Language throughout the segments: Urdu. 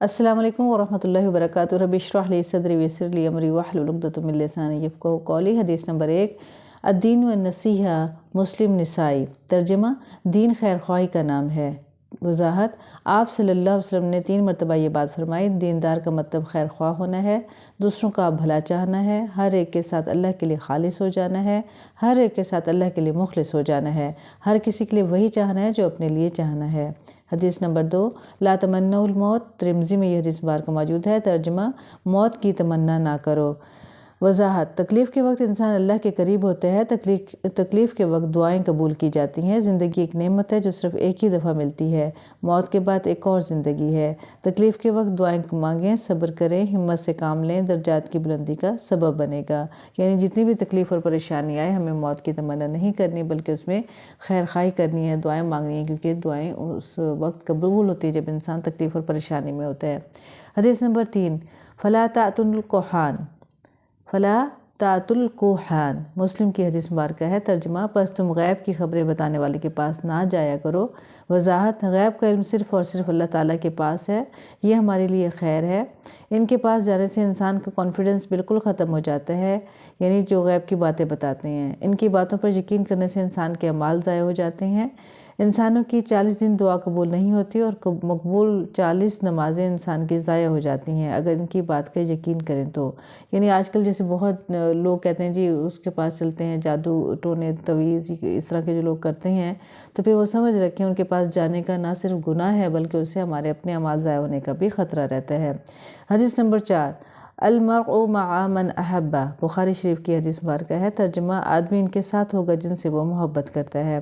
السلام علیکم ورحمۃ اللہ وبرکاتہ۔ رب اشرح لی صدری ویسر لی امری واحلل عقدۃ من لسانی یفقہوا قولی۔ حدیث نمبر 1، الدین والنصیحہ، مسلم نسائی۔ ترجمہ: دین خیر خواہی کا نام ہے۔ وضاحت: آپ صلی اللہ علیہ وسلم نے 3 مرتبہ یہ بات فرمائی، دیندار کا مطلب خیر خواہ ہونا ہے، دوسروں کا بھلا چاہنا ہے، ہر ایک کے ساتھ اللہ کے لیے خالص ہو جانا ہے، ہر ایک کے ساتھ اللہ کے لیے مخلص ہو جانا ہے، ہر کسی کے لیے وہی چاہنا ہے جو اپنے لیے چاہنا ہے۔ حدیث نمبر 2، لا تمنوا الموت۔ ترمذی میں یہ حدیث مبارکہ موجود ہے۔ ترجمہ: موت کی تمنا نہ کرو۔ وضاحت: تکلیف کے وقت انسان اللہ کے قریب ہوتا ہے، تکلیف کے وقت دعائیں قبول کی جاتی ہیں۔ زندگی ایک نعمت ہے جو صرف ایک ہی دفعہ ملتی ہے، موت کے بعد ایک اور زندگی ہے۔ تکلیف کے وقت دعائیں مانگیں، صبر کریں، ہمت سے کام لیں، درجات کی بلندی کا سبب بنے گا۔ یعنی جتنی بھی تکلیف اور پریشانی آئے، ہمیں موت کی تمنا نہیں کرنی بلکہ اس میں خیر خواہی کرنی ہے، دعائیں مانگنی ہیں، کیونکہ دعائیں اس وقت قبول ہوتی ہیں جب انسان تکلیف اور پریشانی میں ہوتا ہے۔ حدیث نمبر 3، فلا تعتوا الکہان، فلا تعتوا الکہان۔ مسلم کی حدیث مبارکہ ہے۔ ترجمہ: پس تم غیب کی خبریں بتانے والے کے پاس نہ جایا کرو۔ وضاحت: غیب کا علم صرف اور صرف اللہ تعالیٰ کے پاس ہے، یہ ہمارے لیے خیر ہے۔ ان کے پاس جانے سے انسان کا کانفیڈنس بالکل ختم ہو جاتا ہے، یعنی جو غیب کی باتیں بتاتے ہیں، ان کی باتوں پر یقین کرنے سے انسان کے اعمال ضائع ہو جاتے ہیں۔ انسانوں کی 40 دن دعا قبول نہیں ہوتی اور مقبول 40 نمازیں انسان کی ضائع ہو جاتی ہیں اگر ان کی بات کا یقین کریں تو۔ یعنی آج کل جیسے بہت لوگ کہتے ہیں جی اس کے پاس چلتے ہیں، جادو ٹونے تویز اس طرح کے جو لوگ کرتے ہیں، تو پھر وہ سمجھ رکھیں ان کے پاس جانے کا نہ صرف گناہ ہے بلکہ اس سے ہمارے اپنے اعمال ضائع ہونے کا بھی خطرہ رہتا ہے۔ حدیث نمبر 4، المرء مع من احب۔ بخاری شریف کی حدیث مبارکہ ہے۔ ترجمہ: آدمی ان کے ساتھ ہوگا جن سے وہ محبت کرتا ہے۔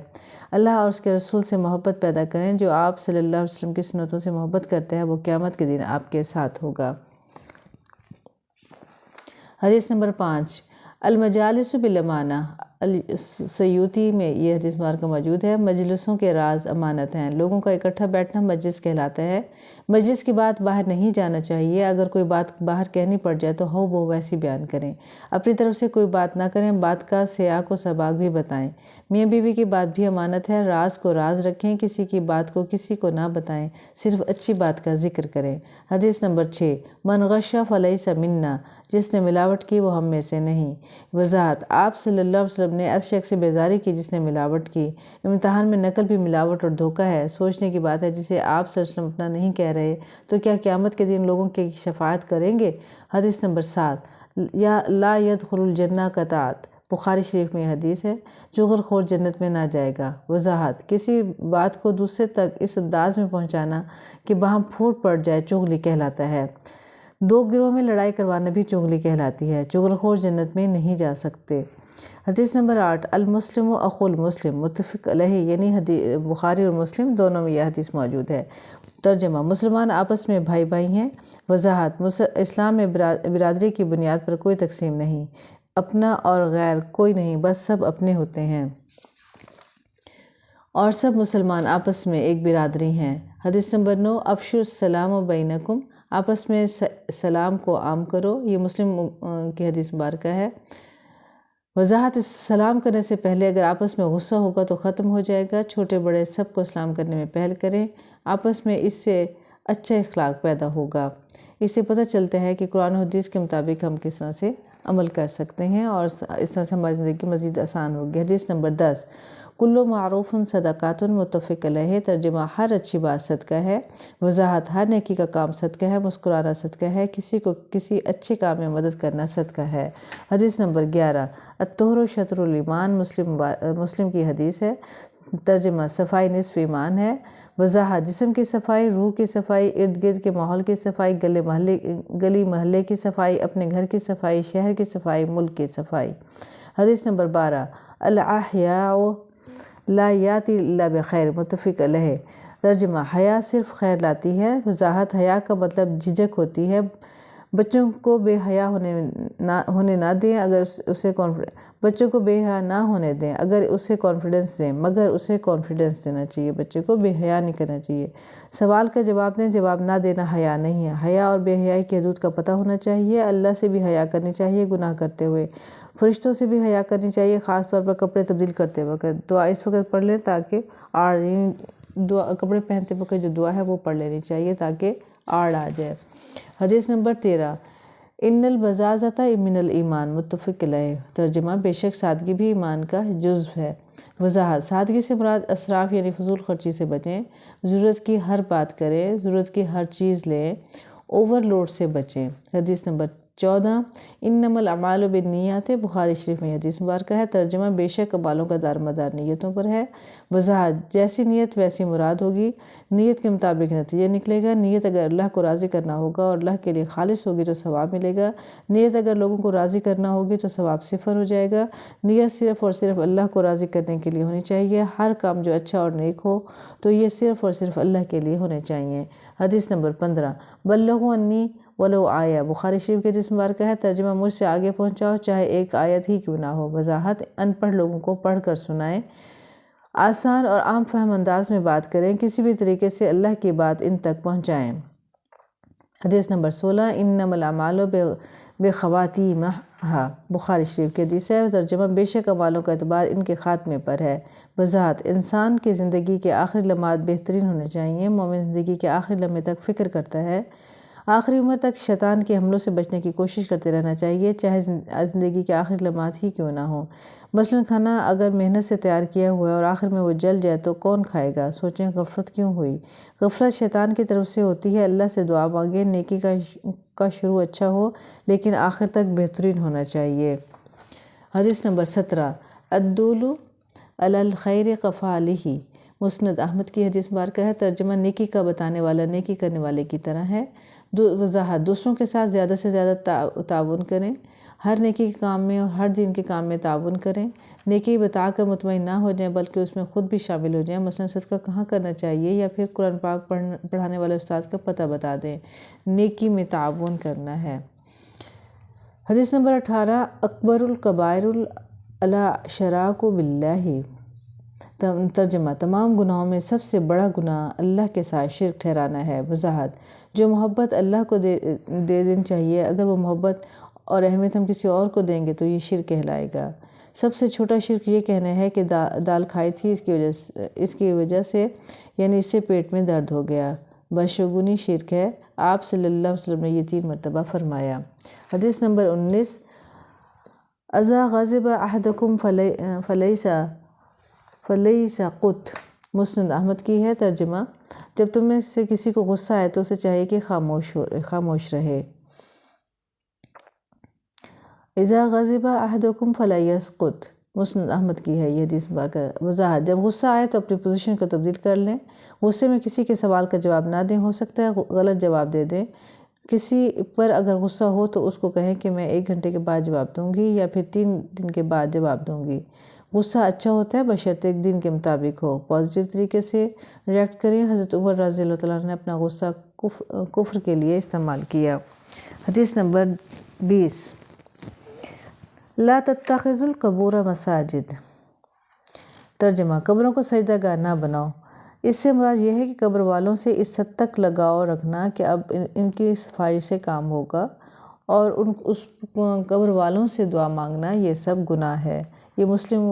اللہ اور اس کے رسول سے محبت پیدا کریں۔ جو آپ صلی اللہ علیہ وسلم کی سنتوں سے محبت کرتا ہے وہ قیامت کے دن آپ کے ساتھ ہوگا۔ حدیث نمبر 5، المجالس بالامانہ۔ سیوطی میں یہ حدیث مبارکہ موجود ہے۔ مجلسوں کے راز امانت ہیں، لوگوں کا اکٹھا بیٹھنا مجلس کہلاتا ہے۔ مجلس کی بات باہر نہیں جانا چاہیے، اگر کوئی بات باہر کہنی پڑ جائے تو ہو وہ ویسی بیان کریں، اپنی طرف سے کوئی بات نہ کریں، بات کا سیاق و سباق بھی بتائیں۔ میاں بیوی کی بات بھی امانت ہے، راز کو راز رکھیں، کسی کی بات کو کسی کو نہ بتائیں، صرف اچھی بات کا ذکر کریں۔ حدیث نمبر 6، من غش فلیس منا۔ جس نے ملاوٹ کی وہ ہم میں سے نہیں۔ وضاحت: آپ صلی اللہ علیہ وسلم نے اس شخص سے بیزاری کی جس نے ملاوٹ کی۔ امتحان میں نقل بھی ملاوٹ اور دھوکہ ہے۔ سوچنے کی بات ہے، جسے آپ صلی اللہ علیہ وسلم اپنا نہیں کہہ رہے تو کیا قیامت کے دن لوگوں کی شفاعت کریں گے؟ حدیث نمبر 7، یا لا يدخل الجنہ قطعت۔ بخاری شریف میں حدیث ہے، چغل خور جنت میں نہ جائے گا۔ وضاحت: کسی بات کو دوسرے تک اس انداز میں پہنچانا کہ باہم پھوٹ پڑ جائے چغلی کہلاتا ہے۔ 2 گروہ میں لڑائی کروانا بھی چغلی کہلاتی ہے۔ چغل خور جنت میں نہیں جا سکتے۔ حدیث نمبر 8، المسلم اخو المسلم۔ متفق علیہ، یعنی بخاری اور مسلم دونوں میں یہ حدیث موجود ہے۔ ترجمہ: مسلمان آپس میں بھائی بھائی ہیں۔ وضاحت: اسلام میں برادری کی بنیاد پر کوئی تقسیم نہیں، اپنا اور غیر کوئی نہیں، بس سب اپنے ہوتے ہیں اور سب مسلمان آپس میں ایک برادری ہیں۔ حدیث نمبر 9، افشوا السلام بینکم۔ آپس میں سلام کو عام کرو، یہ مسلم کی حدیث مبارکہ ہے۔ وضاحت: سلام کرنے سے پہلے اگر آپس میں غصہ ہوگا تو ختم ہو جائے گا۔ چھوٹے بڑے سب کو سلام کرنے میں پہل کریں، آپس میں اس سے اچھا اخلاق پیدا ہوگا۔ اس سے پتہ چلتا ہے کہ قرآن و حدیث کے مطابق ہم کس طرح سے عمل کر سکتے ہیں اور اس طرح سے ہماری زندگی مزید آسان ہوگی۔ حدیث نمبر 10، کل معروف صدقات۔ متفق علیہ۔ ترجمہ: ہر اچھی بات صدقہ ہے۔ وضاحت: ہر نیکی کا کام صدقہ ہے، مسکرانا صدقہ ہے، کسی کو کسی اچھے کام میں مدد کرنا صدقہ ہے۔ حدیث نمبر 11، الطہر شطر الایمان۔ مسلم کی حدیث ہے۔ ترجمہ: صفائی نصف ایمان ہے۔ وضاحت: جسم کی صفائی، روح کی صفائی، ارد گرد کے ماحول کی صفائی، گلی محلے کی صفائی، اپنے گھر کی صفائی، شہر کی صفائی، ملک کی صفائی۔ حدیث نمبر 12، الحیاء لا یاتی الا بخیر۔ متفق علیہ۔ ترجمہ: حیا صرف خیر لاتی ہے۔ وضاحت: حیا کا مطلب جھجک ہوتی ہے۔ بچوں کو بے حیا ہونے نہ دیں بچوں کو بے حیا نہ ہونے دیں اگر اسے کانفیڈنس دیں، مگر اسے کانفیڈنس دینا چاہیے، بچے کو بے حیا نہیں کرنا چاہیے۔ سوال کا جواب دیں، جواب نہ دینا حیا نہیں ہے۔ حیا اور بے حیائی کی حدود کا پتہ ہونا چاہیے۔ اللہ سے بھی حیا کرنی چاہیے گناہ کرتے ہوئے، فرشتوں سے بھی حیا کرنی چاہیے، خاص طور پر کپڑے تبدیل کرتے وقت۔ دعا اس وقت پڑھ لیں تاکہ کپڑے پہنتے وقت جو دعا ہے وہ پڑھ لینی چاہیے تاکہ آڑ آ جائے۔ حدیث نمبر 13، ان البزازۃ من الایمان، متفق علیہ۔ ترجمہ، بے شک سادگی بھی ایمان کا جزو ہے۔ وضاحت، سادگی سے مراد اسراف یعنی فضول خرچی سے بچیں، ضرورت کی ہر بات کریں، ضرورت کی ہر چیز لیں، اوور لوڈ سے بچیں۔ حدیث نمبر 14، انما الاعمال بالنیات، بخاری شریف میں حدیث مبارکہ ہے۔ ترجمہ، بے شک اعمالوں کا دار مدار نیتوں پر ہے۔ وضاحت، جیسی نیت ویسی مراد ہوگی، نیت کے مطابق نتیجہ نکلے گا۔ نیت اگر اللہ کو راضی کرنا ہوگا اور اللہ کے لیے خالص ہوگی تو ثواب ملے گا، نیت اگر لوگوں کو راضی کرنا ہوگی تو ثواب صفر ہو جائے گا۔ نیت صرف اور صرف اللہ کو راضی کرنے کے لیے ہونی چاہیے۔ ہر کام جو اچھا اور نیک ہو تو یہ صرف اور صرف اللہ کے لیے ہونے چاہیے۔ حدیث نمبر 15، بلغوا انی ولو آیہ، بخاری شریف کے حدیث مبارکہ ہے۔ ترجمہ، مجھ سے آگے پہنچاؤ چاہے ایک آیت ہی کیوں نہ ہو۔ وضاحت، ان پڑھ لوگوں کو پڑھ کر سنائیں، آسان اور عام فہم انداز میں بات کریں، کسی بھی طریقے سے اللہ کی بات ان تک پہنچائیں۔ حدیث نمبر 16، انما الاعمال بخواتیمہا، بخاری شریف کی حدیث ہے۔ ترجمہ، بے شک اعمالوں کا اعتبار ان کے خاتمے پر ہے۔ وضاحت، انسان کی زندگی کے آخری لمحات بہترین ہونے چاہیے۔ مومن زندگی کے آخری لمحے تک فکر کرتا ہے، آخری عمر تک شیطان کے حملوں سے بچنے کی کوشش کرتے رہنا چاہیے، چاہے زندگی کے آخری لمحات ہی کیوں نہ ہوں۔ مثلاً کھانا اگر محنت سے تیار کیا ہوا ہے اور آخر میں وہ جل جائے تو کون کھائے گا؟ سوچیں غفلت کیوں ہوئی؟ غفلت شیطان کی طرف سے ہوتی ہے۔ اللہ سے دعا مانگیں، نیکی کا شروع اچھا ہو لیکن آخر تک بہترین ہونا چاہیے۔ حدیث نمبر 17، الدل علی الخیر کفاعلہ، مسند احمد کی حدیث مبارکہ ہے۔ ترجمہ، نیکی کا بتانے والا نیکی کرنے والے کی طرح ہے۔ وضاحت، دوسروں کے ساتھ زیادہ سے زیادہ تعاون کریں، ہر نیکی کے کام میں اور ہر دین کے کام میں تعاون کریں۔ نیکی بتا کر مطمئن نہ ہو جائیں بلکہ اس میں خود بھی شامل ہو جائیں۔ مثلاً صدقہ کہاں کرنا چاہیے یا پھر قرآن پاک پڑھانے والے استاد کا پتہ بتا دیں۔ نیکی میں تعاون کرنا ہے۔ حدیث نمبر 18، اکبر الکبائر الاشراک باللہ، ترجمہ، تمام گناہوں میں سب سے بڑا گناہ اللہ کے ساتھ شرک ٹھہرانا ہے۔ وضاحت، جو محبت اللہ کو دے دینی چاہیے اگر وہ محبت اور اہمیت ہم کسی اور کو دیں گے تو یہ شرک کہلائے گا۔ سب سے چھوٹا شرک یہ کہنا ہے کہ دال کھائی تھی اس کی وجہ سے یعنی اس سے پیٹ میں درد ہو گیا، بشگونی شرک ہے۔ آپ صلی اللہ علیہ وسلم نے یہ 3 مرتبہ فرمایا۔ حدیث نمبر 19، اذا غضب احدکم فلیس قط، مسند احمد کی ہے۔ ترجمہ، جب تم میں سے کسی کو غصہ آئے تو اسے چاہیے کہ خاموش رہے۔ اذا غضب احدکم فلیسکت، مسند احمد کی ہے یہ حدیث مبارکہ۔ وضاحت، جب غصہ آئے تو اپنی پوزیشن کو تبدیل کر لیں، غصے میں کسی کے سوال کا جواب نہ دیں، ہو سکتا ہے غلط جواب دے دیں۔ کسی پر اگر غصہ ہو تو اس کو کہیں کہ میں 1 گھنٹے کے بعد جواب دوں گی یا پھر 3 دن کے بعد جواب دوں گی۔ غصہ اچھا ہوتا ہے بشرطیکہ ایک دن کے مطابق ہو۔ پازیٹیو طریقے سے ریئیکٹ کریں۔ حضرت عمر رضی اللہ تعالیٰ عنہ نے اپنا غصہ کفر کے لیے استعمال کیا۔ حدیث نمبر 20، لا تتخذوا القبور مساجد، ترجمہ، قبروں کو سجدہ گاہ نہ بناؤ۔ اس سے مراد یہ ہے کہ قبر والوں سے اس حد تک لگاؤ رکھنا کہ اب ان کی صفائی سے کام ہوگا اور اس قبر والوں سے دعا مانگنا یہ سب گناہ ہے۔ یہ مسلم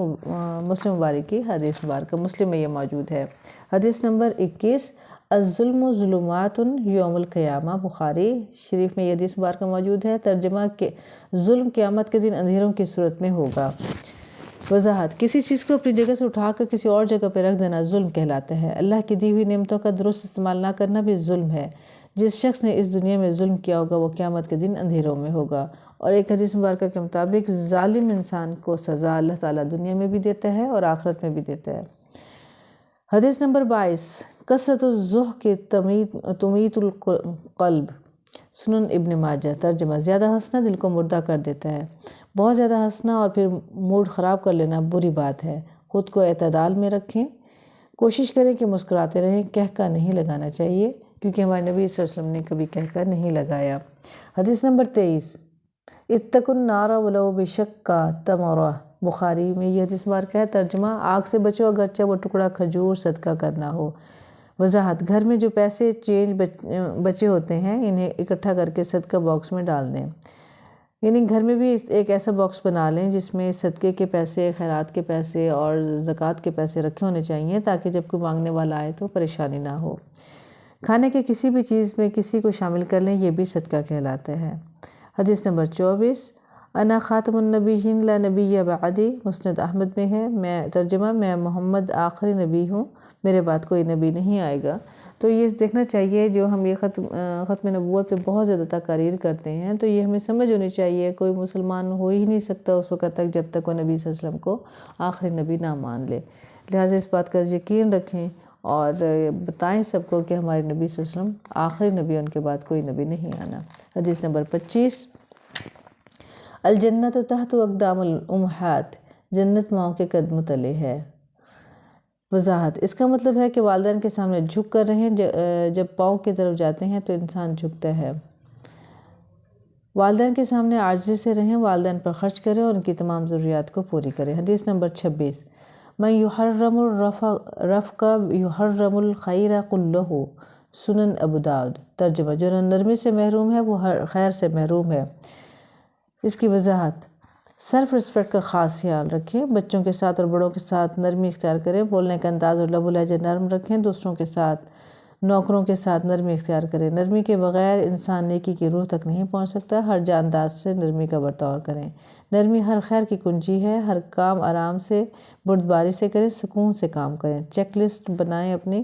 مبارک کی حدیث مبارکہ، مسلم میں یہ موجود ہے۔ حدیث نمبر 21، الظلم ظلمات یوم القیامہ، بخاری شریف میں یہ حدیث مبارکہ موجود ہے۔ ترجمہ، کہ ظلم قیامت کے دن اندھیروں کی صورت میں ہوگا۔ وضاحت، کسی چیز کو اپنی جگہ سے اٹھا کر کسی اور جگہ پہ رکھ دینا ظلم کہلاتا ہے۔ اللہ کی دی ہوئی نعمتوں کا درست استعمال نہ کرنا بھی ظلم ہے۔ جس شخص نے اس دنیا میں ظلم کیا ہوگا وہ قیامت کے دن اندھیروں میں ہوگا۔ اور ایک حدیث مبارکہ کے مطابق ظالم انسان کو سزا اللہ تعالیٰ دنیا میں بھی دیتا ہے اور آخرت میں بھی دیتا ہے۔ حدیث نمبر 22، کثرت الضحک تمیت القلب، سنن ابن ماجہ، ترجمہ، زیادہ ہنسنا دل کو مردہ کر دیتا ہے۔ بہت زیادہ ہنسنا اور پھر موڈ خراب کر لینا بری بات ہے۔ خود کو اعتدال میں رکھیں، کوشش کریں کہ مسکراتے رہیں، کہکا نہیں لگانا چاہیے کیونکہ ہمارے نبی صلی اللہ علیہ وسلم نے کبھی کہکا نہیں لگایا۔ حدیث نمبر 23، اتقوا النار ولو بشق تمرہ، بخاری میں یہ حدیث مبارکہ ہے۔ ترجمہ، آگ سے بچو اگرچہ وہ ٹکڑا کھجور صدقہ کرنا ہو۔ وضاحت، گھر میں جو پیسے چینج بچے ہوتے ہیں انہیں اکٹھا کر کے صدقہ باکس میں ڈال دیں۔ یعنی گھر میں بھی ایک ایسا باکس بنا لیں جس میں صدقے کے پیسے، خیرات کے پیسے اور زکوٰۃ کے پیسے رکھے ہونے چاہیے، تاکہ جب کوئی مانگنے والا آئے تو پریشانی نہ ہو۔ کھانے کے کسی بھی چیز میں کسی کو شامل کر لیں، یہ بھی صدقہ کہلاتا ہے۔ حدیث نمبر 24، انا خاتم النبیین لا نبی بعدی، مسند احمد میں ہے، ترجمہ میں محمد آخری نبی ہوں، میرے بعد کوئی نبی نہیں آئے گا۔ تو یہ دیکھنا چاہیے، جو ہم یہ ختم نبوت پہ بہت زیادہ تقاریر کرتے ہیں، تو یہ ہمیں سمجھ ہونی چاہیے کوئی مسلمان ہو ہی نہیں سکتا اس وقت تک جب تک وہ نبی صلی اللہ علیہ وسلم کو آخری نبی نہ مان لے۔ لہٰذا اس بات کا یقین رکھیں اور بتائیں سب کو کہ ہمارے نبی صلی اللہ علیہ وسلم آخری نبی، ان کے بعد کوئی نبی نہیں آنا۔ حدیث نمبر 25، الجنت تحت اقدام الامہات، جنت ماؤں کے قدموں تلے ہے۔ وضاحت، اس کا مطلب ہے کہ والدین کے سامنے جھک کر رہیں، جب پاؤں کی طرف جاتے ہیں تو انسان جھکتا ہے۔ والدین کے سامنے عاجزی سے رہیں، والدین پر خرچ کریں اور ان کی تمام ضروریات کو پوری کریں۔ حدیث نمبر 26، من یحرم الرفق یحرم الخیر کلہ، سنن ابو داؤد، ترجمہ جو نرمی سے محروم ہے وہ خیر سے محروم ہے۔ اس کی وضاحت، سیلف رسپیکٹ کا خاص خیال رکھیں، بچوں کے ساتھ اور بڑوں کے ساتھ نرمی اختیار کریں، بولنے کا انداز اور لب و لہجہ نرم رکھیں، دوسروں کے ساتھ، نوکروں کے ساتھ نرمی اختیار کریں۔ نرمی کے بغیر انسان نیکی کی روح تک نہیں پہنچ سکتا، ہر جانداز سے نرمی کا برتاؤ کریں۔ نرمی ہر خیر کی کنجی ہے، ہر کام آرام سے، بردباری سے کریں، سکون سے کام کریں۔ چیک لسٹ بنائیں اپنی،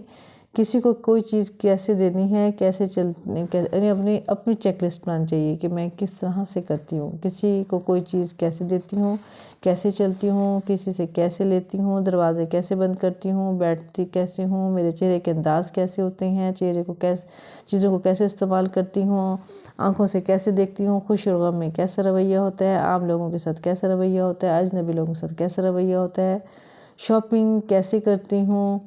کسی کو کوئی چیز کیسے دینی ہے، کیسے یعنی اپنی چیک لسٹ بنانی چاہیے کہ میں کس طرح سے کرتی ہوں، کسی کو کوئی چیز کیسے دیتی ہوں، کیسے چلتی ہوں، کسی سے کیسے لیتی ہوں، دروازے کیسے بند کرتی ہوں، بیٹھتی کیسے ہوں، میرے چہرے کے انداز کیسے ہوتے ہیں، چیزوں کو کیسے استعمال کرتی ہوں، آنکھوں سے کیسے دیکھتی ہوں، خوش اور غم میں کیسا رویہ ہوتا ہے، عام لوگوں کے ساتھ کیسا رویہ ہوتا ہے، اجنبی لوگوں کے ساتھ کیسا رویہ ہوتا ہے، شاپنگ کیسے کرتی ہوں،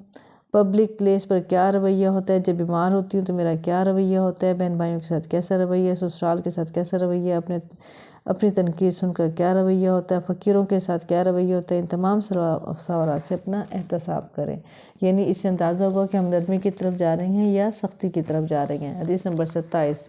پبلک پلیس پر کیا رویہ ہوتا ہے، جب بیمار ہوتی ہوں تو میرا کیا رویہ ہوتا ہے، بہن بھائیوں کے ساتھ کیسا رویہ، سسرال کے ساتھ کیسا رویہ، اپنی تنقید سن کر کیا رویہ ہوتا ہے، فقیروں کے ساتھ کیا رویہ ہوتا ہے، ان تمام سوالات سے اپنا احتساب کریں۔ یعنی اس سے اندازہ ہوگا کہ ہم نرمی کی طرف جا رہے ہیں یا سختی کی طرف جا رہے ہیں۔ حدیث نمبر 27،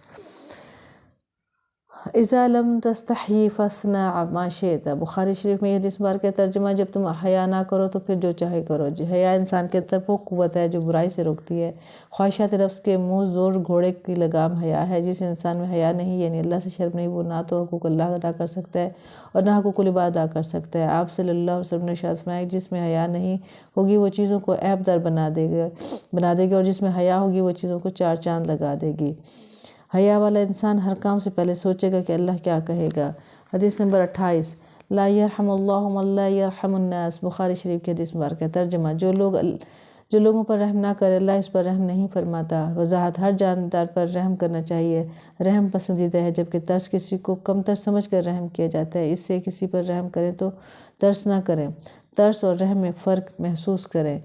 اذا لم تستحی فاصنع ما شئت، بخاری شریف میں یہ حدیث مبارکہ ترجمہ، جب تم حیا نہ کرو تو پھر جو چاہے کرو۔ حیا انسان کے طرف وہ قوت ہے جو برائی سے روکتی ہے۔ خواہشات نفس کے منہ زور گھوڑے کی لگام حیا ہے۔ جس انسان میں حیا نہیں، یعنی اللہ سے شرم نہیں، وہ نہ تو حقوق اللہ ادا کر سکتا ہے اور نہ حقوق العباد ادا کر سکتا ہے۔ آپ صلی اللہ علیہ وسلم نے ارشاد فرمایا، جس میں حیا نہیں ہوگی وہ چیزوں کو عیب دار بنا دے گی، اور جس میں حیا ہوگی وہ چیزوں کو چار چاند لگا دے گی۔ حیا والا انسان ہر کام سے پہلے سوچے گا کہ اللہ کیا کہے گا۔ حدیث نمبر 28، لا یرحم اللہ من لا یرحم الناس، بخاری شریف کی حدیث مبارکہ ترجمہ، جو لوگوں پر رحم نہ کرے اللہ اس پر رحم نہیں فرماتا۔ وضاحت، ہر جاندار پر رحم کرنا چاہیے، رحم پسندیدہ ہے، جبکہ ترس کسی کو کم تر سمجھ کر رحم کیا جاتا ہے۔ اس سے کسی پر رحم کریں تو ترس نہ کریں، ترس اور رحم میں فرق محسوس کریں۔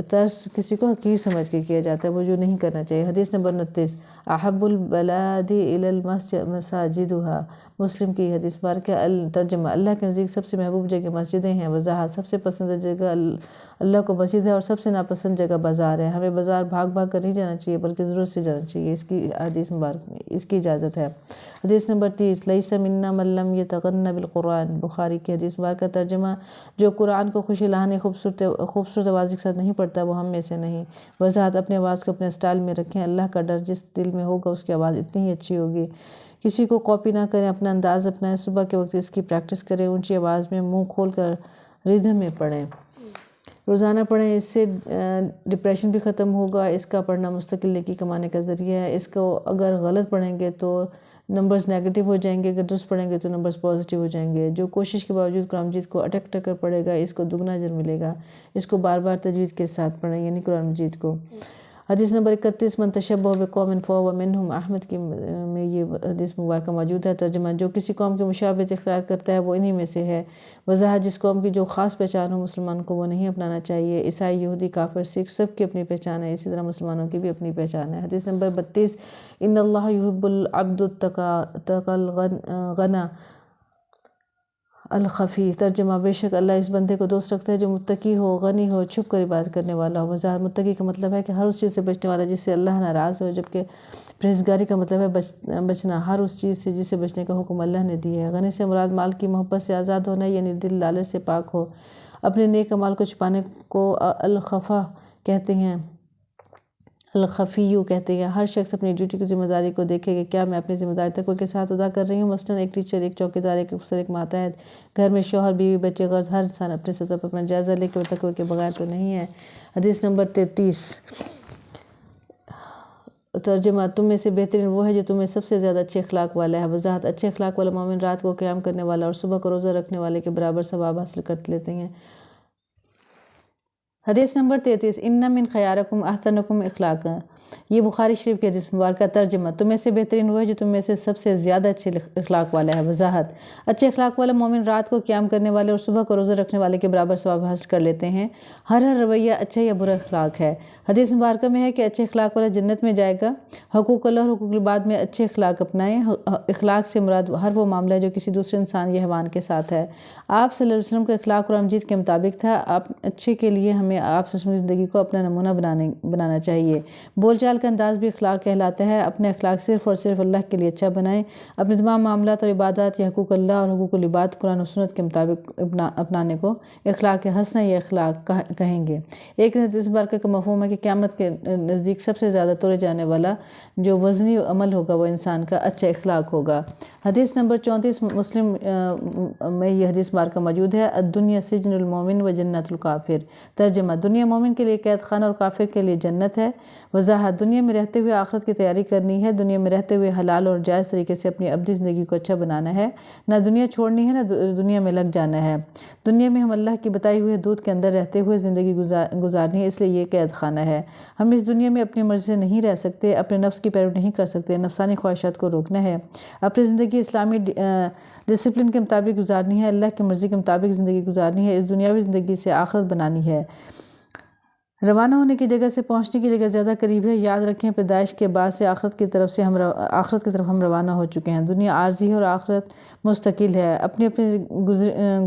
ترس کسی کو حقیر سمجھ کے کیا جاتا ہے، وہ جو نہیں کرنا چاہیے۔ حدیث نمبر 29، احب البلاد الی المساجدها، مسلم کی حدیث مبارکہ ترجمہ، اللہ کے نزدیک سب سے محبوب جگہ مسجدیں ہیں۔ وضاحت، سب سے پسندیدہ جگہ اللہ کو مسجد ہے اور سب سے ناپسند جگہ بازار ہے۔ ہمیں بازار بھاگ بھاگ کر نہیں جانا چاہیے بلکہ ضرورت سے جانا چاہیے، اس کی حدیث مبارک میں اس کی اجازت ہے۔ حدیث نمبر 30، لیس منا من لم یتغن بالقرآن، بخاری کی حدیث مبارکہ ترجمہ، جو قرآن کو خوشی لانے خوبصورت آواز کے ساتھ نہیں پڑھتا وہ ہم میں سے نہیں۔ وضاحت، اپنی آواز کو اپنے سٹائل میں رکھیں، اللہ کا ڈر جس دل میں ہوگا اس کی آواز اتنی ہی اچھی ہوگی۔ کسی کو کاپی نہ کریں، اپنا انداز اپنائیں، صبح کے وقت اس کی پریکٹس کریں، اونچی آواز میں منہ کھول کر ردھم میں پڑھیں، روزانہ پڑھیں، اس سے ڈپریشن بھی ختم ہوگا۔ اس کا پڑھنا مستقل نیکی کمانے کا ذریعہ ہے۔ اس کو اگر غلط پڑھیں گے تو نمبرز نیگیٹو ہو جائیں گے، اگر درست پڑھیں گے تو نمبرز پازیٹیو ہو جائیں گے۔ جو کوشش کے باوجود قرآن مجید کو اٹک کر پڑھے گا اس کو دگنا اجر ملے گا۔ اس کو بار بار تجوید کے ساتھ پڑھیں، یعنی قرآن مجید کو۔ حدیث نمبر 31، من تشبہ بقوم فہو منہم، احمد کی میں یہ حدیث مبارکہ موجود ہے، ترجمہ، جو کسی قوم کی مشابہت اختیار کرتا ہے وہ انہی میں سے ہے۔ وضاحت، جس قوم کی جو خاص پہچان ہو مسلمان کو وہ نہیں اپنانا چاہیے۔ عیسائی، یہودی، کافر، سکھ سب کی اپنی پہچان ہے، اسی طرح مسلمانوں کی بھی اپنی پہچان ہے۔ حدیث نمبر 32، ان اللہ یحب العبد التقی الغنی، الخفی ترجمہ بے شک اللہ اس بندے کو دوست رکھتا ہے جو متقی ہو، غنی ہو، چھپ کر عبادت کرنے والا ہو۔ وضاحت متقی کا مطلب ہے کہ ہر اس چیز سے بچنے والا جس سے اللہ ناراض ہو، جبکہ پرہیزگاری کا مطلب ہے بچنا ہر اس چیز سے جسے بچنے کا حکم اللہ نے دی ہے۔ غنی سے مراد مال کی محبت سے آزاد ہونا، یعنی دل لالچ سے پاک ہو۔ اپنے نیک اعمال کو چھپانے کو الخفا کہتے ہیں، الخفیو کہتے ہیں۔ ہر شخص اپنی ڈیوٹی کی ذمہ داری کو دیکھے کہ کیا میں اپنی ذمہ داری تقوی کے ساتھ ادا کر رہی ہوں۔ مثلاً ایک ٹیچر، ایک چوکیدار، ایک افسر، ایک ماتحت، گھر میں شوہر، بیوی، بچے، غرض ہر انسان اپنے سطح پر اپنا جائزہ لے کے تقوی کے بغیر تو نہیں ہے۔ حدیث نمبر 33 ترجمہ تم میں سے بہترین وہ ہے جو تم میں سب سے زیادہ اچھے اخلاق والا ہے۔ وضاحت اچھے اخلاق والا مومن رات کو قیام کرنے والا اور صبح کو روزہ رکھنے والے کے برابر ثواب حاصل کر لیتے ہیں۔ حدیث نمبر 33 ان من خیارکم احسنکم اخلاقا، یہ بخاری شریف کی حدیث مبارکہ۔ ترجمہ تم میں سے بہترین وہ ہے جو تم میں سے سب سے زیادہ اچھے اخلاق والا ہے۔ وضاحت اچھے اخلاق والا مومن رات کو قیام کرنے والے اور صبح کو روزہ رکھنے والے کے برابر ثواب حاصل کر لیتے ہیں۔ ہر رویہ اچھا یا برا اخلاق ہے۔ حدیث مبارکہ میں ہے کہ اچھے اخلاق والا جنت میں جائے گا۔ حقوق اللہ اور حقوق العباد میں اچھے اخلاق اپنائیں۔ اخلاق سے مراد ہر وہ معاملہ ہے جو کسی دوسرے انسان یا حیوان کے ساتھ ہے۔ آپ صلی اللہ علیہ وسلم کا اخلاق قرآن مجید کے مطابق تھا۔ آپ اچھے کے لیے ہمیں آپ صلی اللہ علیہ وسلم کی زندگی کو اپنا نمونہ بنانا چاہیے۔ بول چال کا انداز بھی اخلاق کہلاتا ہے۔ اپنے اخلاق صرف اور صرف اللہ کے لیے اچھا بنائیں۔ اپنے تمام معاملات اور عبادات یا حقوق اللہ اور حقوق العباد قرآن و سنت کے مطابق اپنانے کو اخلاق حسنہ یا اخلاق کہیں گے۔ ایک حدیث مبارکہ کا مفہوم ہے کہ قیامت کے نزدیک سب سے زیادہ تولے جانے والا جو وزنی عمل ہوگا وہ انسان کا اچھا اخلاق ہوگا۔ حدیث نمبر 34 مسلم میں یہ حدیث مبارکہ موجود ہے۔ الدنیا سجن المومن و جنت الکافر۔ ترجمہ دنیا مومن کے لیے قید خانہ اور کافر کے لیے جنت ہے۔ وضاحت دنیا میں رہتے ہوئے آخرت کی تیاری کرنی ہے۔ دنیا میں رہتے ہوئے حلال اور جائز طریقے سے اپنی ابدی زندگی کو اچھا بنانا ہے۔ نہ دنیا چھوڑنی ہے، نہ دنیا میں لگ جانا ہے۔ دنیا میں ہم اللہ کی بتائی ہوئی حدود کے اندر رہتے ہوئے زندگی گزارنی ہے، اس لیے یہ قید خانہ ہے۔ ہم اس دنیا میں اپنی مرضی سے نہیں رہ سکتے، اپنے نفس کی پیروی نہیں کر سکتے، نفسانی خواہشات کو روکنا ہے۔ اپنی زندگی اسلامی ڈسپلن کے مطابق گزارنی ہے، اللہ کی مرضی کے مطابق زندگی گزارنی ہے، اس دنیاوی زندگی سے آخرت بنانی ہے۔ روانہ ہونے کی جگہ سے پہنچنے کی جگہ زیادہ قریب ہے۔ یاد رکھیں پیدائش کے بعد سے آخرت کی طرف ہم روانہ ہو چکے ہیں۔ دنیا عارضی ہے اور آخرت مستقل ہے۔ اپنی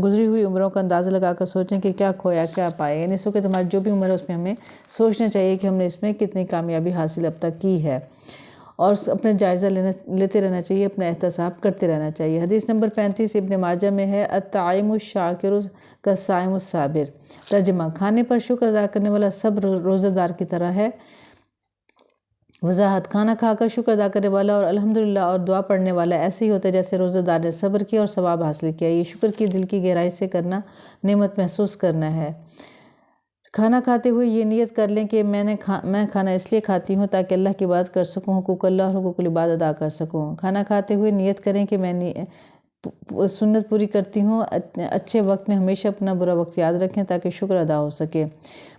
گزری ہوئی عمروں کا اندازہ لگا کر سوچیں کہ کیا کھویا کیا پائے، یعنی اس وقت ہماری جو بھی عمر ہے اس میں ہمیں سوچنا چاہیے کہ ہم نے اس میں کتنی کامیابی حاصل اب تک کی ہے، اور اپنا جائزہ لیتے رہنا چاہیے، اپنا احتساب کرتے رہنا چاہیے۔ حدیث نمبر 35 ابن ماجہ میں ہے الطعام الشاکر کالصائم الصابر۔ ترجمہ کھانے پر شکر ادا کرنے والا صبر روزہ دار کی طرح ہے۔ وضاحت کھانا کھا کر شکر ادا کرنے والا اور الحمدللہ اور دعا پڑھنے والا ایسے ہی ہوتا ہے جیسے روزہ دار نے صبر کیا اور ثواب حاصل کیا۔ یہ شکر کی دل کی گہرائی سے کرنا، نعمت محسوس کرنا ہے۔ کھانا کھاتے ہوئے یہ نیت کر لیں کہ میں کھانا اس لیے کھاتی ہوں تاکہ اللہ کی عبادت کر سکوں، حقوق اللہ اور حقوق العباد ادا کر سکوں۔ کھانا کھاتے ہوئے نیت کریں کہ میں سنت پوری کرتی ہوں۔ اچھے وقت میں ہمیشہ اپنا برا وقت یاد رکھیں تاکہ شکر ادا ہو سکے۔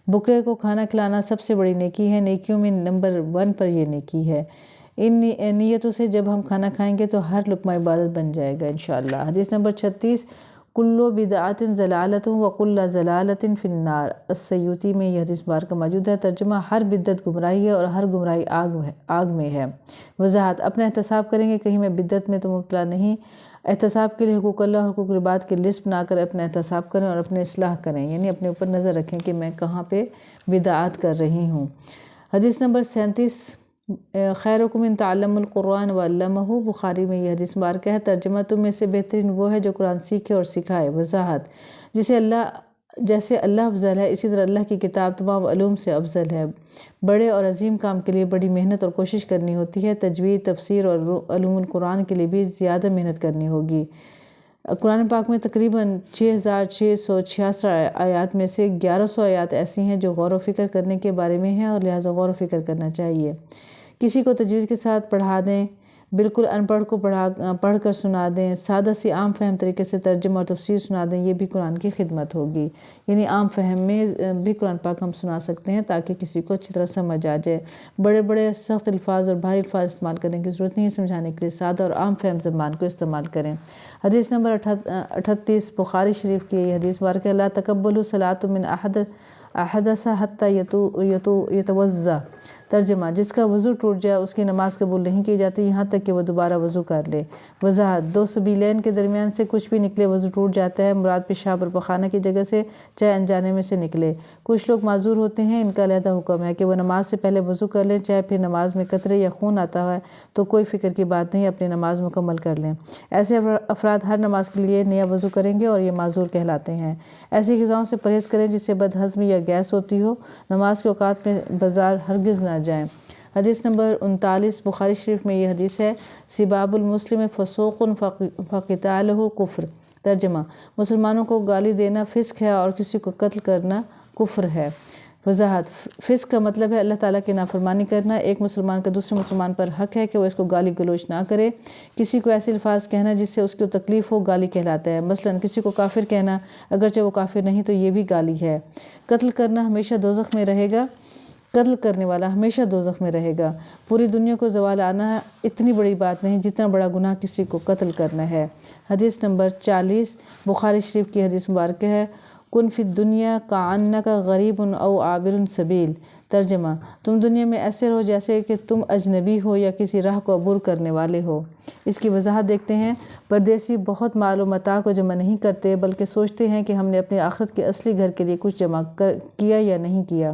بھوکے کو کھانا کھلانا سب سے بڑی نیکی ہے، نیکیوں میں نمبر 1 پر یہ نیکی ہے۔ ان نیتوں سے جب ہم کھانا کھائیں گے تو ہر لقمہ عبادت بن جائے گا انشاءاللہ۔ حدیث نمبر 36 کلو بدعت ضلالۃ وکل ضلالۃ فی النار۔ السیوطی میں یہ حدیث مبارکہ موجود ہے۔ ترجمہ ہر بدعت گمراہی ہے اور ہر گمراہی آگ میں ہے۔ وضاحت اپنا احتساب کریں کہ کہیں میں بدعت میں تو مبتلا نہیں۔ احتساب کے لیے حقوق اللہ اور حقوق العباد کی لسٹ بنا کر اپنا احتساب کریں اور اپنے اصلاح کریں، یعنی اپنے اوپر نظر رکھیں کہ میں کہاں پہ بدعات کر رہی ہوں۔ حدیث نمبر 37 خیرکم من تعلم القرآن وعلمہ۔ بخاری میں یہ حدیث مبارکہ ہے۔ ترجمہ تم میں سے بہترین وہ ہے جو قرآن سیکھے اور سکھائے۔ وضاحت جیسے اللہ افضل ہے اسی طرح اللہ کی کتاب تمام علوم سے افضل ہے۔ بڑے اور عظیم کام کے لیے بڑی محنت اور کوشش کرنی ہوتی ہے۔ تجوید، تفسیر اور علوم القرآن کے لیے بھی زیادہ محنت کرنی ہوگی۔ قرآن پاک میں تقریباً 6666 آیات میں سے 1100 آیات ایسی ہیں جو غور و فکر کرنے کے بارے میں ہیں اور لہٰذا غور و فکر کرنا چاہیے۔ کسی کو تجوید کے ساتھ پڑھا دیں، بالکل ان پڑھ کو پڑھ کر سنا دیں، سادہ سی عام فہم طریقے سے ترجمہ اور تفسیر سنا دیں، یہ بھی قرآن کی خدمت ہوگی۔ یعنی عام فہم میں بھی قرآن پاک ہم سنا سکتے ہیں تاکہ کسی کو اچھی طرح سمجھ آ جائے۔ بڑے بڑے سخت الفاظ اور بھاری الفاظ استعمال کرنے کی ضرورت نہیں ہے، سمجھانے کے لیے سادہ اور عام فہم زبان کو استعمال کریں۔ حدیث نمبر 38 بخاری شریف کی یہ حدیث مبارکہ لا تقبلوا صلاۃ من احدث حتی یتوضا۔ ترجمہ: جس کا وضو ٹوٹ جائے اس کی نماز قبول نہیں کی جاتی یہاں تک کہ وہ دوبارہ وضو کر لے۔ وضاحت: دو سبیلین کے درمیان سے کچھ بھی نکلے وضو ٹوٹ جاتا ہے، مراد پیشاب اور پخانہ کی جگہ سے چاہے انجانے میں سے نکلے۔ کچھ لوگ معذور ہوتے ہیں، ان کا علیحدہ حکم ہے کہ وہ نماز سے پہلے وضو کر لیں، چاہے پھر نماز میں قطرے یا خون آتا ہے تو کوئی فکر کی بات نہیں، اپنی نماز مکمل کر لیں۔ ایسے افراد ہر نماز کے لیے نیا وضو کریں گے اور یہ معذور کہلاتے ہیں۔ ایسی غذاؤں سے پرہیز کریں جس سے بد ہضمی یا گیس ہوتی ہو، نماز کے اوقات میں بازار ہرگز نہ جائیں۔ حدیث نمبر 39 بخاری شریف میں یہ حدیث ہے: سباب المسلم فسوق فقتالہ کفر۔ ترجمہ: مسلمانوں کو گالی دینا فسق ہے اور کسی کو قتل کرنا کفر ہے۔ وضاحت: فسق کا مطلب ہے اللہ تعالیٰ کی نافرمانی کرنا۔ ایک مسلمان کا دوسرے مسلمان پر حق ہے کہ وہ اس کو گالی گلوچ نہ کرے۔ کسی کو ایسے الفاظ کہنا جس سے اس کو تکلیف ہو گالی کہلاتا ہے۔ مثلاً کسی کو کافر کہنا اگرچہ وہ کافر نہیں تو یہ بھی گالی ہے۔ قتل کرنا ہمیشہ دوزخ میں رہے گا، قتل کرنے والا ہمیشہ دوزخ میں رہے گا۔ پوری دنیا کو زوال آنا اتنی بڑی بات نہیں جتنا بڑا گناہ کسی کو قتل کرنا ہے۔ حدیث نمبر 40 بخاری شریف کی حدیث مبارکہ ہے: کن فی الدنیا کأنک غریب او عابر سبیل۔ ترجمہ: تم دنیا میں ایسے رہو جیسے کہ تم اجنبی ہو یا کسی راہ کو عبور کرنے والے ہو۔ اس کی وضاحت دیکھتے ہیں۔ پردیسی بہت مال و متاع کو جمع نہیں کرتے بلکہ سوچتے ہیں کہ ہم نے اپنی آخرت کے اصلی گھر کے لیے کچھ جمع کیا یا نہیں کیا۔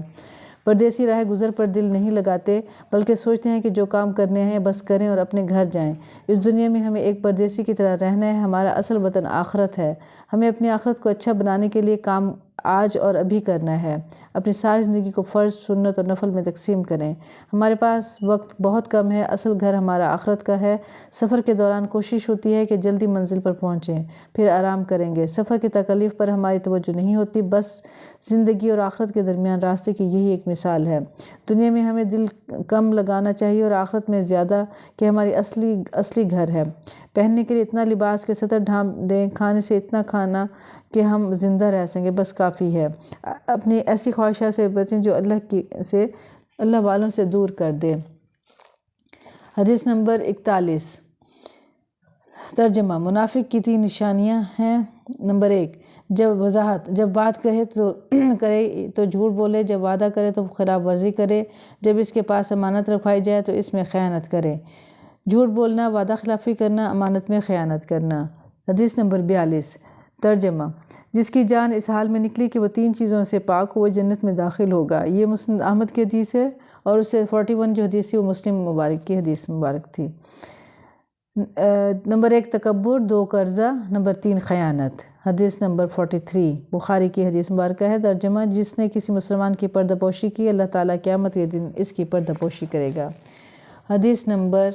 پردیسی راہ گزر پر دل نہیں لگاتے بلکہ سوچتے ہیں کہ جو کام کرنے ہیں بس کریں اور اپنے گھر جائیں۔ اس دنیا میں ہمیں ایک پردیسی کی طرح رہنا ہے، ہمارا اصل وطن آخرت ہے۔ ہمیں اپنی آخرت کو اچھا بنانے کے لیے کام آج اور ابھی کرنا ہے۔ اپنی ساری زندگی کو فرض، سنت اور نفل میں تقسیم کریں۔ ہمارے پاس وقت بہت کم ہے، اصل گھر ہمارا آخرت کا ہے۔ سفر کے دوران کوشش ہوتی ہے کہ جلدی منزل پر پہنچیں، پھر آرام کریں گے۔ سفر کی تکالیف پر ہماری توجہ نہیں ہوتی، بس زندگی اور آخرت کے درمیان راستے کی یہی ایک مثال ہے۔ دنیا میں ہمیں دل کم لگانا چاہیے اور آخرت میں زیادہ کہ ہماری اصلی گھر ہے۔ پہننے کے لیے اتنا لباس کہ سطر ڈھانپ دیں، کھانے سے اتنا کھانا کہ ہم زندہ رہ سکیں، بس کافی ہے۔ اپنی ایسی خواہشات سے بچیں جو اللہ والوں سے دور کر دے۔ حدیث نمبر 41 ترجمہ: منافق کی 3 نشانیاں ہیں۔ نمبر 1 وضاحت: جب بات کرے تو جھوٹ بولے، جب وعدہ کرے تو خلاف ورزی کرے، جب اس کے پاس امانت رکھوائی جائے تو اس میں خیانت کرے۔ جھوٹ بولنا، وعدہ خلافی کرنا، امانت میں خیانت کرنا۔ حدیث نمبر 42 ترجمہ: جس کی جان اس حال میں نکلی کہ وہ 3 چیزوں سے پاک ہو وہ جنت میں داخل ہوگا۔ یہ مسند احمد کی حدیث ہے اور اس سے 41 جو حدیث تھی وہ مسلم مبارک کی حدیث مبارک تھی۔ نمبر 1 تکبر، 2 قرضہ، نمبر 3 خیانت۔ حدیث نمبر 43 بخاری کی حدیث مبارکہ ہے۔ ترجمہ: جس نے کسی مسلمان کی پردہ پوشی کی اللہ تعالیٰ قیامت کے دن اس کی پردہ پوشی کرے گا۔ حدیث نمبر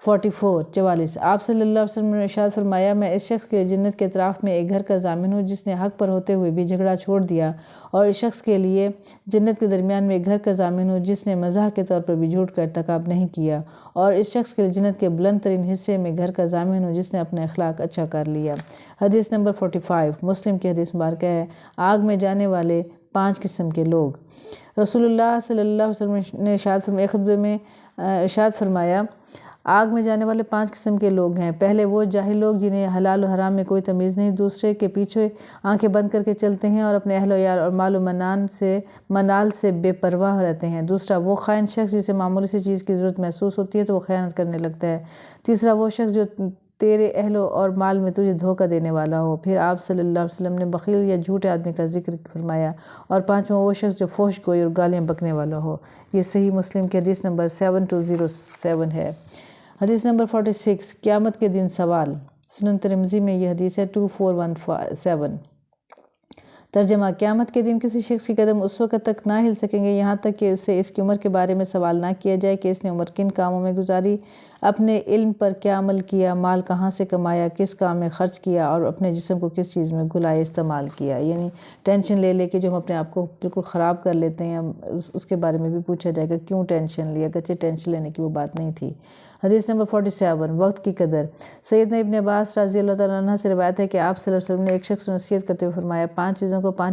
44 آپ صلی اللہ علیہ وسلم نے ارشاد فرمایا: میں اس شخص کے لیے جنت کے اطراف میں ایک گھر کا ضامن ہوں جس نے حق پر ہوتے ہوئے بھی جھگڑا چھوڑ دیا، اور اس شخص کے لیے جنت کے درمیان میں ایک گھر کا ضامن ہوں جس نے مزاح کے طور پر بھی جھوٹ کا ارتکاب نہیں کیا، اور اس شخص کے لیے جنت کے بلند ترین حصے میں گھر کا ضامن ہوں جس نے اپنا اخلاق اچھا کر لیا۔ حدیث نمبر 45 مسلم کی حدیث مبارکہ ہے: آگ میں جانے والے 5 قسم کے لوگ۔ رسول اللہ صلی اللہ علیہ وسلم نے ایک خطبے میں ارشاد فرمایا: آگ میں جانے والے 5 قسم کے لوگ ہیں۔ پہلے وہ جاہل لوگ جنہیں حلال و حرام میں کوئی تمیز نہیں، دوسرے کے پیچھے آنکھیں بند کر کے چلتے ہیں اور اپنے اہل و عیال اور مال و منال سے بے پرواہ رہتے ہیں۔ دوسرا وہ خائن شخص جسے معمولی سی چیز کی ضرورت محسوس ہوتی ہے تو وہ خیانت کرنے لگتا ہے۔ تیسرا وہ شخص جو تیرے اہل اور مال میں تجھے دھوکہ دینے والا ہو۔ پھر آپ صلی اللہ علیہ وسلم نے بخیل یا جھوٹے آدمی کا ذکر فرمایا، اور 5واں وہ شخص جو فحش گوئی اور گالیاں بکنے والا ہو۔ یہ صحیح مسلم کی حدیث نمبر 7207 ہے۔ حدیث نمبر 46 قیامت کے دن سوال۔ سنن ترمذی میں یہ حدیث ہے 2417۔ ترجمہ: قیامت کے دن کسی شخص کی قدم اس وقت تک نہ ہل سکیں گے یہاں تک کہ اس سے اس کی عمر کے بارے میں سوال نہ کیا جائے کہ اس نے عمر کن کاموں میں گزاری، اپنے علم پر کیا عمل کیا، مال کہاں سے کمایا، کس کام میں خرچ کیا، اور اپنے جسم کو کس چیز میں گلائے استعمال کیا۔ یعنی ٹینشن لے کے جو ہم اپنے آپ کو بالکل خراب کر لیتے ہیں، اس کے بارے میں بھی پوچھا جائے گا کیوں ٹینشن لیا، اگرچہ ٹینشن لینے کی وہ بات نہیں تھی۔ حدیث نمبر 47 وقت کی قدر۔ سیدنا ابن عباس رضی اللہ تعالیٰ عنہ سے روایت ہے کہ آپ صلی اللہ علیہ وسلم نے ایک شخص کو نصیحت کرتے ہوئے فرمایا: 5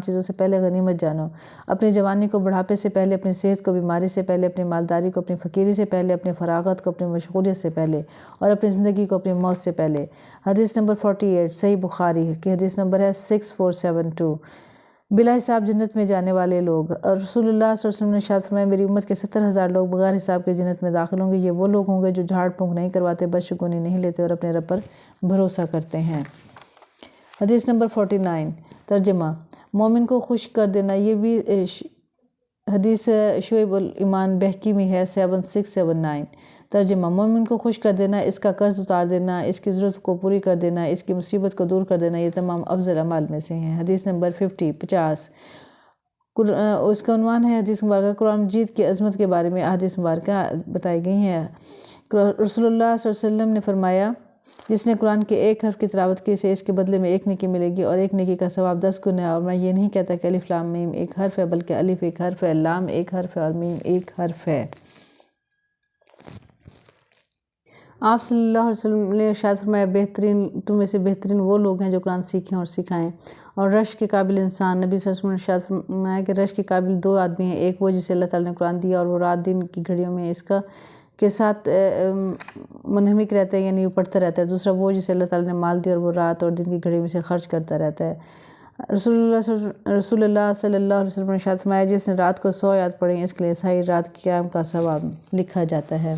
چیزوں سے پہلے غنیمت جانو، اپنی جوانی کو بڑھاپے سے پہلے، اپنی صحت کو بیماری سے پہلے، اپنی مالداری کو اپنی فقیری سے پہلے، اپنی فراغت کو اپنی مشغولیت سے پہلے، اور اپنی زندگی کو اپنی موت سے پہلے۔ حدیث نمبر 48 صحیح بخاری کی حدیث نمبر ہے 6472۔ بلا حساب جنت میں جانے والے لوگ۔ اور رسول اللہ صلی اللہ علیہ وسلم نے ارشاد فرمایا میری امت کے 70,000 لوگ بغیر حساب کے جنت میں داخل ہوں گے۔ یہ وہ لوگ ہوں گے جو جھاڑ پھونک نہیں کرواتے، بدشگونی نہیں لیتے اور اپنے رب پر بھروسہ کرتے ہیں۔ حدیث نمبر 49 ترجمہ مومن کو خوش کر دینا، یہ بھی حدیث شعیب الایمان بہقی میں ہے 7679۔ ترجمہ مومن کو خوش کر دینا، اس کا قرض اتار دینا، اس کی ضرورت کو پوری کر دینا، اس کی مصیبت کو دور کر دینا، یہ تمام افضل اعمال میں سے ہیں۔ حدیث نمبر 50 اس کا عنوان ہے حدیث مبارکہ قرآن مجید کی عظمت کے بارے میں احادیث مبارکہ بتائی گئی ہیں۔ رسول اللہ صلی اللہ علیہ وسلم نے فرمایا جس نے قرآن کے ایک حرف کی تلاوت کی اسے اس کے بدلے میں ایک نیکی ملے گی اور ایک نیکی کا ثواب 10 گنا ہے، اور میں یہ نہیں کہتا کہ الف لام میم ایک حرف ہے، بلکہ الف ایک حرف ہے، لام ایک حرف ہے اور میم ایک حرف ہے۔ آپ صلی اللہ علیہ وسلم نے ارشاد فرمایا تم میں سے بہترین وہ لوگ ہیں جو قرآن سیکھیں اور سکھائیں۔ اور رشک کے قابل انسان، نبی صلی اللہ علیہ وسلم نے ارشاد فرمایا کہ رشک کے قابل 2 آدمی ہیں، ایک وہ جسے اللہ تعالیٰ نے قرآن دیا اور وہ رات دن کی گھڑیوں میں اس کے ساتھ منہمک رہتا ہے، یعنی وہ پڑھتا رہتا ہے، دوسرا وہ جسے اللہ تعالیٰ نے مال دیا اور وہ رات اور دن کی گھڑیوں میں سے خرچ کرتا رہتا ہے۔ رسول اللہ صلی اللہ علیہ وسلم نے ارشاد فرمایا جس نے رات کو 100 آیات پڑھیں اس کے لیے ساری رات قیام کا ثواب لکھا جاتا ہے۔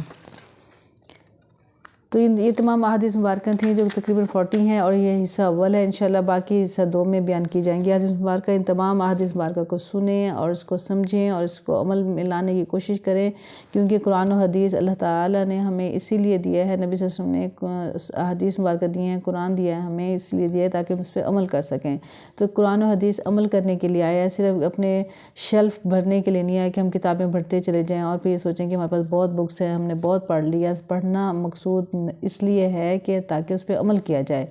تو یہ تمام احادیث مبارکہ تھیں جو تقریباً 40 ہیں، اور یہ حصہ اول ہے، انشاءاللہ باقی حصہ 2 میں بیان کی جائیں گی احادیث مبارکہ۔ ان تمام احادیث مبارکہ کو سنیں اور اس کو سمجھیں اور اس کو عمل میں لانے کی کوشش کریں، کیونکہ قرآن و حدیث اللہ تعالیٰ نے ہمیں اسی لیے دیا ہے، نبی صلی اللہ علیہ وسلم نے احادیث مبارکہ دی ہیں، قرآن دیا ہے ہمیں اس لیے دیا ہے تاکہ ہم اس پہ عمل کر سکیں۔ تو قرآن و حدیث عمل کرنے کے لیے آیا ہے، صرف اپنے شیلف بھرنے کے لیے نہیں آیا کہ ہم کتابیں پڑھتے چلے جائیں اور پھر یہ سوچیں کہ ہمارے پاس بہت بکس ہیں، ہم نے بہت پڑھ لیا۔ پڑھنا مقصود اس لیے ہے کہ تاکہ اس پہ عمل کیا جائے،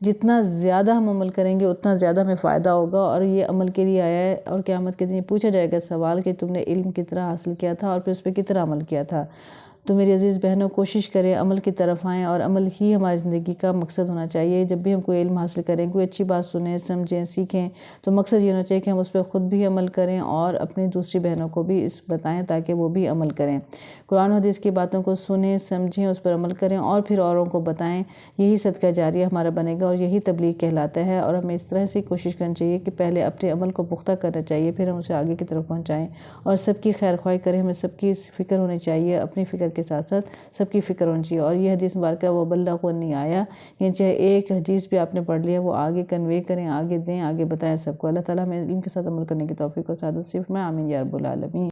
جتنا زیادہ ہم عمل کریں گے اتنا زیادہ ہمیں فائدہ ہوگا، اور یہ عمل کے لیے آیا ہے۔ اور قیامت کے دن پوچھا جائے گا سوال کہ تم نے علم کتنا حاصل کیا تھا اور پھر اس پہ کتنا عمل کیا تھا۔ تو میری عزیز بہنوں کوشش کریں عمل کی طرف آئیں، اور عمل ہی ہماری زندگی کا مقصد ہونا چاہیے۔ جب بھی ہم کوئی علم حاصل کریں، کوئی اچھی بات سنیں، سمجھیں، سیکھیں، تو مقصد یہ ہونا چاہیے کہ ہم اس پہ خود بھی عمل کریں اور اپنی دوسری بہنوں کو بھی اس بتائیں تاکہ وہ بھی عمل کریں۔ قرآن و حدیث کی باتوں کو سنیں، سمجھیں، اس پر عمل کریں اور پھر اوروں کو بتائیں۔ یہی صدقہ جاریہ ہمارا بنے گا اور یہی تبلیغ کہلاتا ہے، اور ہمیں اس طرح سے کوشش کرنی چاہیے کہ پہلے اپنے عمل کو پختہ کرنا چاہیے، پھر ہم اسے آگے کی طرف پہنچائیں اور سب کی خیر خواہی کریں۔ ہمیں سب کی فکر ہونی چاہیے، اپنی فکر کے ساتھ ساتھ سب کی فکر ہونی چاہیے۔ اور یہ حدیث مبارکہ وہ بلغوا نہیں آیا کہ چاہے ایک حدیث بھی آپ نے پڑھ لیا وہ آگے کنوے کریں، آگے دیں، آگے بتائیں سب کو۔ اللہ تعالیٰ ہمیں علم کے ساتھ عمل کرنے کی توفیق و سعادت نصیب فرمائے، آمین یا رب العالمین۔